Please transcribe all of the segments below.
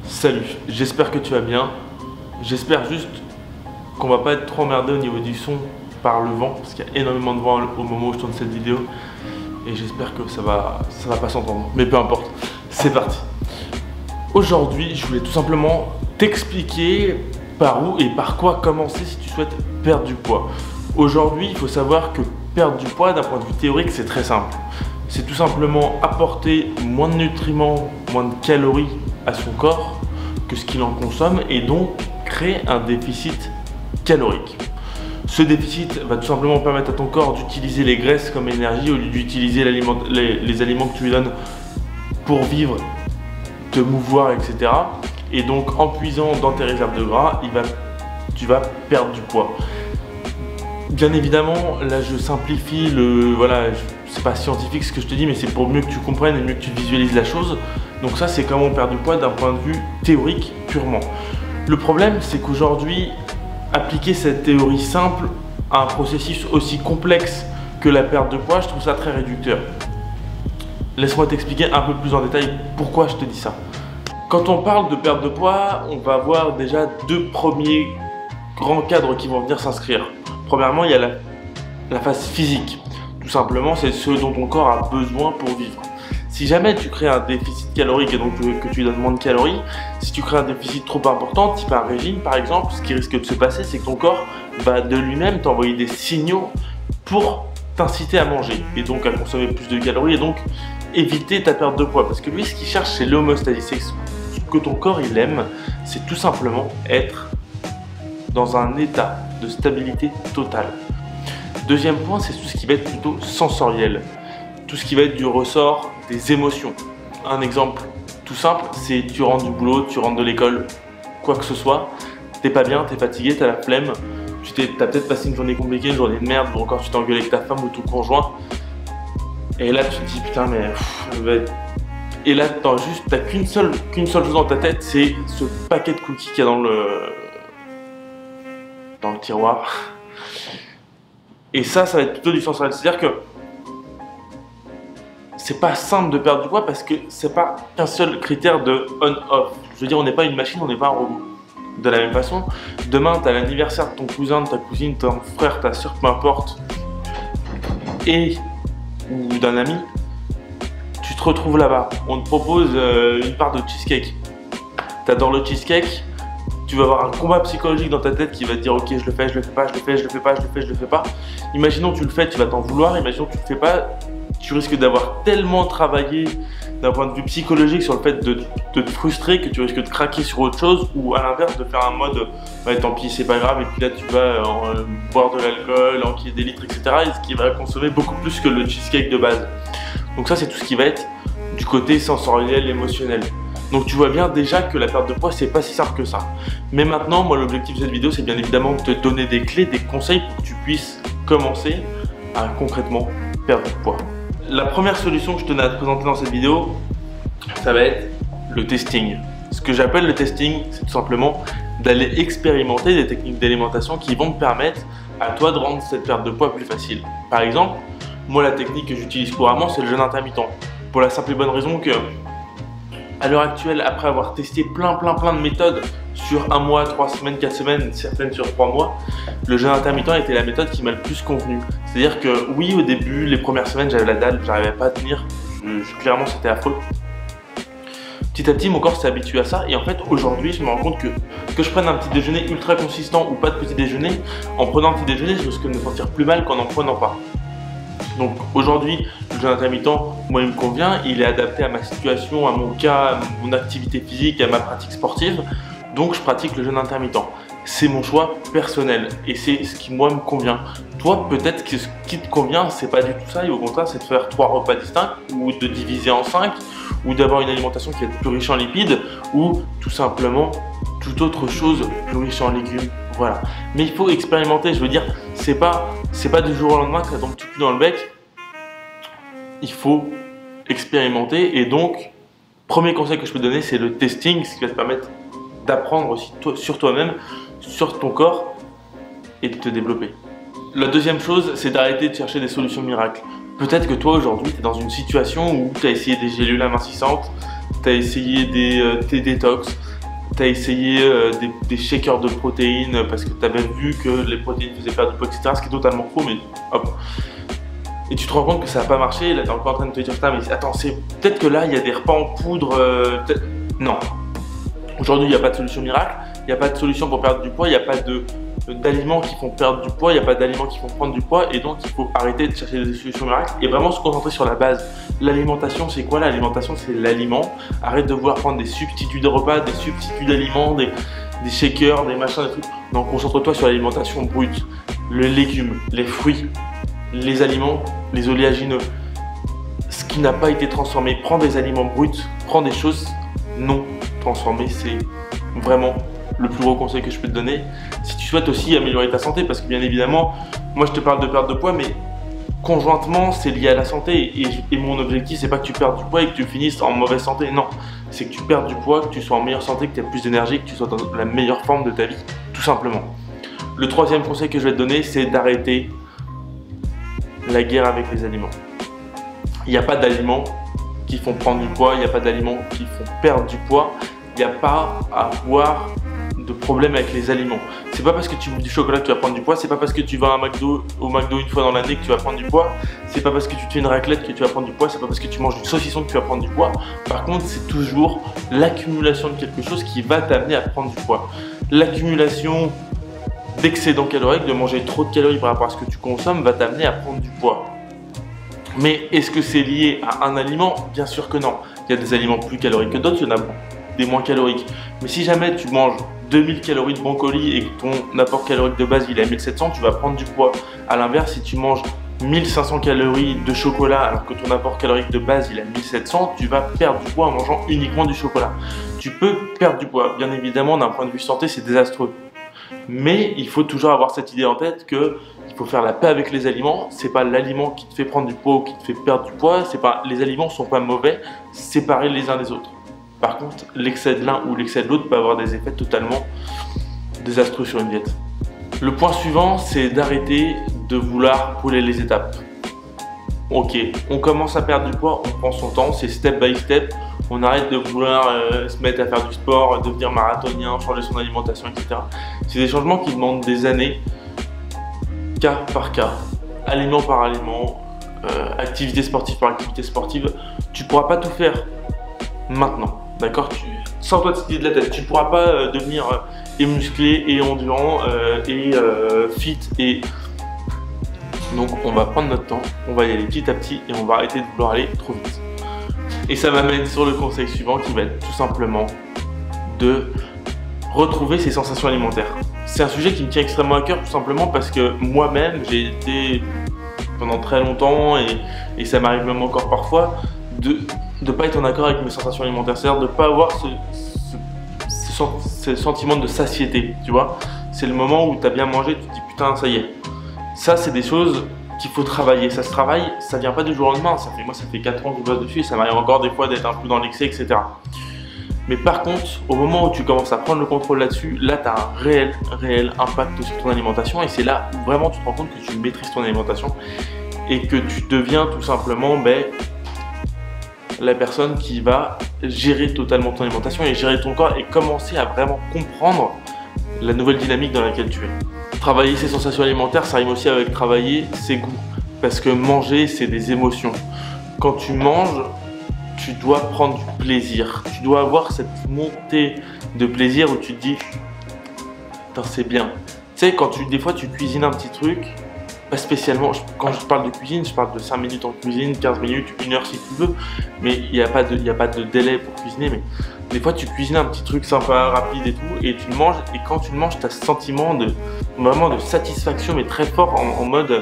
Salut, j'espère que tu vas bien. J'espère juste qu'on va pas être trop emmerdé au niveau du son par le vent, parce qu'il y a énormément de vent au moment où je tourne cette vidéo. Et j'espère que ça va pas s'entendre. Mais peu importe, c'est parti. Aujourd'hui, je voulais tout simplement t'expliquer par où et par quoi commencer si tu souhaites perdre du poids. Aujourd'hui, il faut savoir que perdre du poids, d'un point de vue théorique, c'est très simple. C'est tout simplement apporter moins de nutriments, moins de calories à son corps que ce qu'il en consomme et donc créer un déficit calorique. Ce déficit va tout simplement permettre à ton corps d'utiliser les graisses comme énergie au lieu d'utiliser les aliments que tu lui donnes pour vivre, te mouvoir, etc. Et donc en puisant dans tes réserves de gras, tu vas perdre du poids. Bien évidemment, là je simplifie c'est pas scientifique ce que je te dis, mais c'est pour mieux que tu comprennes et mieux que tu visualises la chose. Donc ça, c'est comment perdre du poids d'un point de vue théorique purement. Le problème, c'est qu'aujourd'hui, appliquer cette théorie simple à un processus aussi complexe que la perte de poids, je trouve ça très réducteur. Laisse-moi t'expliquer un peu plus en détail pourquoi je te dis ça. Quand on parle de perte de poids, on va avoir déjà deux premiers grands cadres qui vont venir s'inscrire. Premièrement, il y a la phase physique. Tout simplement, c'est ce dont ton corps a besoin pour vivre. Si jamais tu crées un déficit calorique et donc que tu lui donnes moins de calories, si tu crées un déficit trop important, type un régime par exemple, ce qui risque de se passer, c'est que ton corps va de lui-même t'envoyer des signaux pour t'inciter à manger et donc à consommer plus de calories et donc éviter ta perte de poids. Parce que lui, ce qu'il cherche, c'est l'homéostasie. C'est ce que ton corps il aime, c'est tout simplement être dans un état de stabilité totale. Deuxième point, c'est tout ce qui va être plutôt sensoriel. Tout ce qui va être du ressort des émotions. Un exemple tout simple, c'est tu rentres du boulot, tu rentres de l'école, quoi que ce soit, t'es pas bien, t'es fatigué, t'as la flemme, t'as peut-être passé une journée compliquée, une journée de merde, ou encore tu t'es engueulé avec ta femme ou ton conjoint. Et là tu te dis putain mais... Et là t'as qu'une seule chose dans ta tête, c'est ce paquet de cookies qu'il y a dans le tiroir. Et ça va être plutôt du sensoriel. C'est-à-dire que c'est pas simple de perdre du poids parce que c'est pas qu'un seul critère de on-off. Je veux dire, on n'est pas une machine, on n'est pas un robot. De la même façon, demain, tu as l'anniversaire de ton cousin, de ta cousine, ton frère, ta soeur, peu importe, ou d'un ami, tu te retrouves là-bas. On te propose une part de cheesecake. Tu adores le cheesecake. Tu vas avoir un combat psychologique dans ta tête qui va te dire ok, je le fais, je le fais pas, je le fais, je le fais pas, je le fais, je le fais pas. Imaginons tu le fais, tu vas t'en vouloir. Imaginons tu le fais pas, tu risques d'avoir tellement travaillé d'un point de vue psychologique sur le fait de te frustrer que tu risques de craquer sur autre chose ou à l'inverse de faire un mode ouais tant pis c'est pas grave et puis là tu vas boire de l'alcool, enquiller des litres, etc. Et ce qui va consommer beaucoup plus que le cheesecake de base. Donc ça c'est tout ce qui va être du côté sensoriel, émotionnel. Donc tu vois bien déjà que la perte de poids c'est pas si simple que ça. Mais maintenant moi l'objectif de cette vidéo c'est bien évidemment de te donner des clés, des conseils pour que tu puisses commencer à concrètement perdre du poids. La première solution que je tenais à te présenter dans cette vidéo, ça va être le testing. Ce que j'appelle le testing, c'est tout simplement d'aller expérimenter des techniques d'alimentation qui vont te permettre à toi de rendre cette perte de poids plus facile. Par exemple, moi la technique que j'utilise couramment c'est le jeûne intermittent. Pour la simple et bonne raison que à l'heure actuelle, après avoir testé plein de méthodes sur 1 mois, 3 semaines, 4 semaines, certaines sur 3 mois, le jeûne intermittent était la méthode qui m'a le plus convenu. C'est-à-dire que oui, au début, les premières semaines, j'avais la dalle, j'arrivais pas à tenir, clairement c'était affreux. Petit à petit, mon corps s'est habitué à ça et en fait, aujourd'hui, je me rends compte que je prenne un petit déjeuner ultra consistant ou pas de petit déjeuner, en prenant un petit déjeuner, je risque de me sentir plus mal qu'en n'en prenant pas. Donc aujourd'hui, le jeûne intermittent, moi il me convient, il est adapté à ma situation, à mon cas, à mon activité physique, à ma pratique sportive. Donc je pratique le jeûne intermittent. C'est mon choix personnel et c'est ce qui moi me convient. Toi peut-être que ce qui te convient c'est pas du tout ça et au contraire c'est de faire 3 repas distincts ou de diviser en 5 ou d'avoir une alimentation qui est plus riche en lipides ou tout simplement toute autre chose plus riche en légumes. Voilà. Mais il faut expérimenter, je veux dire, c'est pas du jour au lendemain que ça tombe tout cuit dans le bec. Il faut expérimenter et donc, premier conseil que je peux te donner, c'est le testing, ce qui va te permettre d'apprendre aussi sur toi-même, sur ton corps et de te développer. La deuxième chose, c'est d'arrêter de chercher des solutions miracles. Peut-être que toi aujourd'hui, tu es dans une situation où tu as essayé des gélules amincissantes, tu as essayé des détox, tu as essayé des shakers de protéines parce que tu avais vu que les protéines faisaient perdre du poids, etc. Ce qui est totalement faux, mais hop. Et tu te rends compte que ça n'a pas marché, et là tu es encore en train de te dire, mais attends, peut-être que là il y a des repas en poudre, non. Aujourd'hui il n'y a pas de solution miracle, il n'y a pas de solution pour perdre du poids, il n'y a pas d'aliments qui font perdre du poids, il n'y a pas d'aliments qui font prendre du poids, et donc il faut arrêter de chercher des solutions miracles et vraiment se concentrer sur la base. L'alimentation, c'est quoi? L'alimentation, c'est l'aliment. Arrête de vouloir prendre des substituts de repas, des substituts d'aliments, des shakers, des machins, des trucs. Non, concentre-toi sur l'alimentation brute, le légume, les fruits, les aliments, les oléagineux, ce qui n'a pas été transformé. Prends des aliments bruts, prends des choses non transformées, c'est vraiment le plus gros conseil que je peux te donner. Si tu souhaites aussi améliorer ta santé, parce que bien évidemment, moi je te parle de perte de poids, mais conjointement c'est lié à la santé, et mon objectif c'est pas que tu perdes du poids et que tu finisses en mauvaise santé, non, c'est que tu perdes du poids, que tu sois en meilleure santé, que tu aies plus d'énergie, que tu sois dans la meilleure forme de ta vie, tout simplement. Le troisième conseil que je vais te donner, c'est d'arrêter la guerre avec les aliments. Il n'y a pas d'aliments qui font prendre du poids, il n'y a pas d'aliments qui font perdre du poids, il n'y a pas à avoir de problème avec les aliments. C'est pas parce que tu bouffes du chocolat que tu vas prendre du poids, c'est pas parce que tu vas au McDo une fois dans l'année que tu vas prendre du poids, c'est pas parce que tu te fais une raclette que tu vas prendre du poids, c'est pas parce que tu manges du saucisson que tu vas prendre du poids. Par contre, c'est toujours l'accumulation de quelque chose qui va t'amener à prendre du poids. L'accumulation d'excédent calorique, de manger trop de calories par rapport à ce que tu consommes, va t'amener à prendre du poids. Mais est-ce que c'est lié à un aliment? Bien sûr que non. Il y a des aliments plus caloriques que d'autres, il y en a des moins caloriques. Mais si jamais tu manges 2000 calories de brocoli et que ton apport calorique de base il est à 1700, tu vas prendre du poids. A l'inverse, si tu manges 1500 calories de chocolat alors que ton apport calorique de base il est à 1700, tu vas perdre du poids en mangeant uniquement du chocolat. Tu peux perdre du poids. Bien évidemment, d'un point de vue santé, c'est désastreux. Mais il faut toujours avoir cette idée en tête que il faut faire la paix avec les aliments. C'est pas l'aliment qui te fait prendre du poids ou qui te fait perdre du poids. Les aliments sont pas mauvais, séparés les uns des autres. Par contre, l'excès de l'un ou l'excès de l'autre peut avoir des effets totalement désastreux sur une diète. Le point suivant, c'est d'arrêter de vouloir brûler les étapes. Ok, on commence à perdre du poids, on prend son temps, c'est step by step. On arrête de vouloir se mettre à faire du sport, devenir marathonien, changer son alimentation, etc. C'est des changements qui demandent des années, cas par cas, aliment par aliment, activité sportive par activité sportive. Tu ne pourras pas tout faire maintenant. D'accord, sors-toi de cette idée de la tête. Tu ne pourras pas devenir et musclé et endurant et fit. Et donc on va prendre notre temps, on va y aller petit à petit et on va arrêter de vouloir aller trop vite. Et ça m'amène sur le conseil suivant qui va être tout simplement de retrouver ses sensations alimentaires. C'est un sujet qui me tient extrêmement à cœur tout simplement parce que moi-même j'ai été pendant très longtemps et ça m'arrive même encore parfois de ne pas être en accord avec mes sensations alimentaires, c'est-à-dire de ne pas avoir ce sentiment de satiété, tu vois. C'est le moment où tu as bien mangé, tu te dis putain ça y est. Ça c'est des choses qu'il faut travailler, ça se travaille, ça vient pas du jour au lendemain, moi ça fait 4 ans que je bosse dessus et ça m'arrive encore des fois d'être un peu dans l'excès, etc. Mais par contre, au moment où tu commences à prendre le contrôle là-dessus, là tu as un réel impact sur ton alimentation et c'est là où vraiment tu te rends compte que tu maîtrises ton alimentation et que tu deviens tout simplement la personne qui va gérer totalement ton alimentation et gérer ton corps et commencer à vraiment comprendre la nouvelle dynamique dans laquelle tu es. Travailler ses sensations alimentaires, ça rime aussi avec travailler ses goûts. Parce que manger, c'est des émotions. Quand tu manges, tu dois prendre du plaisir. Tu dois avoir cette montée de plaisir où tu te dis « putain, c'est bien ». Tu sais, des fois tu cuisines un petit truc, pas spécialement, quand je parle de cuisine, je parle de 5 minutes en cuisine, 15 minutes, 1 heure si tu veux, mais il n'y a pas de délai pour cuisiner, mais des fois tu cuisines un petit truc sympa, rapide et tout, et tu le manges, et quand tu le manges, tu as ce sentiment vraiment de satisfaction, mais très fort, en mode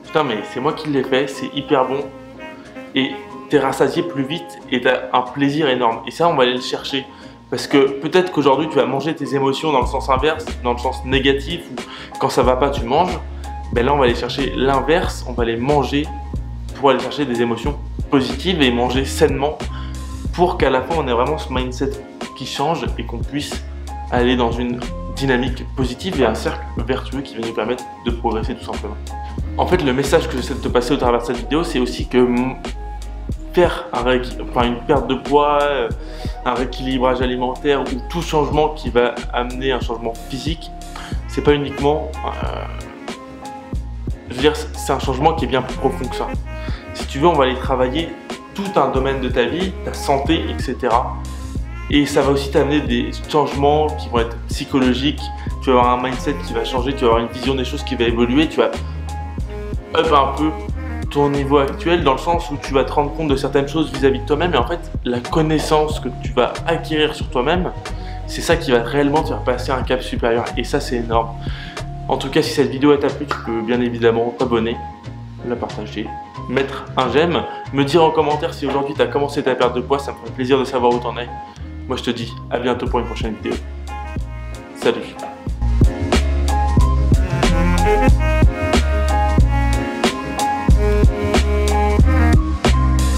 putain mais c'est moi qui l'ai fait, c'est hyper bon, et tu es rassasié plus vite, et tu as un plaisir énorme, et ça on va aller le chercher. Parce que peut-être qu'aujourd'hui tu vas manger tes émotions dans le sens inverse, dans le sens négatif, où quand ça va pas tu manges. Ben là on va aller chercher l'inverse, on va les manger pour aller chercher des émotions positives et manger sainement pour qu'à la fin on ait vraiment ce mindset qui change et qu'on puisse aller dans une dynamique positive et un cercle vertueux qui va nous permettre de progresser tout simplement. En fait le message que j'essaie de te passer au travers de cette vidéo c'est aussi que faire une perte de poids, un rééquilibrage alimentaire ou tout changement qui va amener un changement physique, c'est pas uniquement, je veux dire, c'est un changement qui est bien plus profond que ça. Si tu veux, on va aller travailler tout un domaine de ta vie, ta santé, etc. Et ça va aussi t'amener des changements qui vont être psychologiques. Tu vas avoir un mindset qui va changer, tu vas avoir une vision des choses qui va évoluer, tu vas up un peu ton niveau actuel dans le sens où tu vas te rendre compte de certaines choses vis-à-vis de toi-même. Et en fait, la connaissance que tu vas acquérir sur toi-même, c'est ça qui va réellement te faire passer un cap supérieur. Et ça, c'est énorme. En tout cas, si cette vidéo t'a plu, tu peux bien évidemment t'abonner, la partager, mettre un j'aime, me dire en commentaire si aujourd'hui tu as commencé ta perte de poids, ça me ferait plaisir de savoir où t'en es. Moi je te dis à bientôt pour une prochaine vidéo. Salut!